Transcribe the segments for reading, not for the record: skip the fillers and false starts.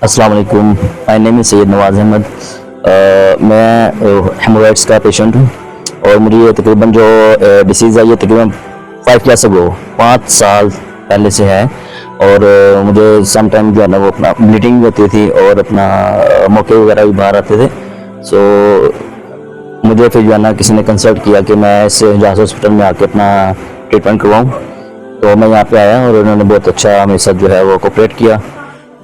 अस्सलाम वालेकुम, my name is Syed नवाज़ अहमद। मैं हेमोराइड्स का पेशेंट हूँ और मुझे ये तकरीबन जो डिसीज़ है ये तकरीबन 5 साल पहले से है। और मुझे सम टाइम जो है ना वो अपना ब्लीडिंग होती थी और अपना मौके वगैरह भी बाहर आते थे। सो मुझे फिर जो है ना किसी ने कंसल्ट किया कि मैं इस जहाज़ हॉस्पिटल में आके अपना ट्रीटमेंट करवाऊँ। तो मैं यहाँ पे आया और उन्होंने बहुत अच्छा मेरे साथ जो है वो कोऑपरेट किया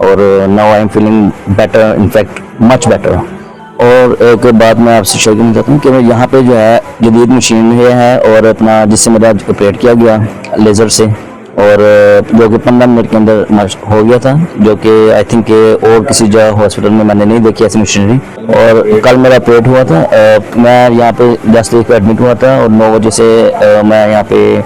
और now I am feeling better, in fact much better. और एक बात मैं आपसे शेयर करना चाहता हूँ कि यहाँ पे जो है जदीद मशीन है और अपना जिससे मेरा ऑपरेट किया गया लेज़र से, और जो कि 15 मिनट के अंदर हो गया था, जो कि आई थिंक और किसी जगह हॉस्पिटल में मैंने नहीं देखी ऐसी मशीनरी। और कल मेरा ऑपरेट हुआ था, मैं यहाँ पे जस्ट एक एडमिट हुआ था और 9 बजे से मैं यहाँ पे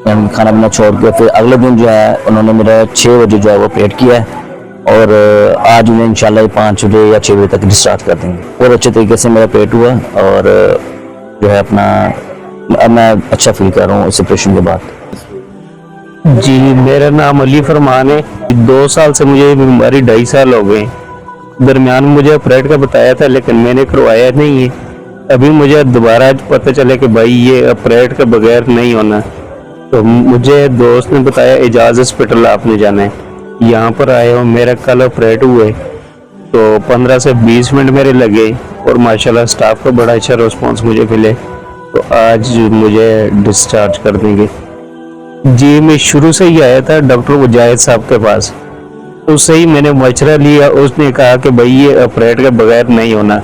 खाना पीना छोड़ के फिर अगले दिन जो है उन्होंने मेरा 6 बजे जो है वो ऑपरेट किया है। और आज उन्हें इंशाल्लाह 5 बजे या 6 बजे तक डिस्चार्ज कर देंगे। और अच्छे तरीके से मेरा ऑपरेट हुआ और जो है अपना अब मैं अच्छा फील कर रहा हूँ इस ऑपरेशन के बाद। जी, मेरा नाम अली फरमान है। 2 साल से मुझे ये बीमारी 2.5 साल हो गए। दरमियान में मुझे ऑपरेट का बताया था लेकिन मैंने करवाया नहीं है। अभी मुझे दोबारा पता चला कि भाई ये ऑपरेट के बगैर नहीं होना, तो मुझे दोस्त ने बताया एजाज हॉस्पिटल आपने जाना है। यहाँ पर आए हो, मेरा कल ऑपरेट हुए तो 15 से 20 मिनट मेरे लगे और माशाल्लाह स्टाफ का बड़ा अच्छा रिस्पांस मुझे मिले, तो आज मुझे डिस्चार्ज कर देंगे। जी, मैं शुरू से ही आया था डॉक्टर मुजाहिद साहब के पास, तो उससे ही मैंने मशवरा लिया। उसने कहा कि भाई ये ऑपरेट के बगैर नहीं होना,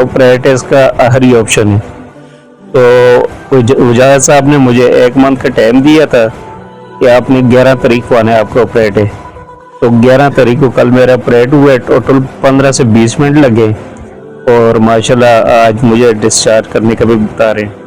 ऑपरेट इसका आखिरी ऑप्शन है। तो मुजाहिद साहब ने मुझे 1 मंथ का टाइम दिया था कि आपने 11 तारीख को आना है, आपका ऑपरेट है। तो 11 तारीख को कल मेरा ऑपरेट हुआ, टोटल 15 से 20 मिनट लगे और माशाल्लाह आज मुझे डिस्चार्ज करने का भी बता रहे हैं।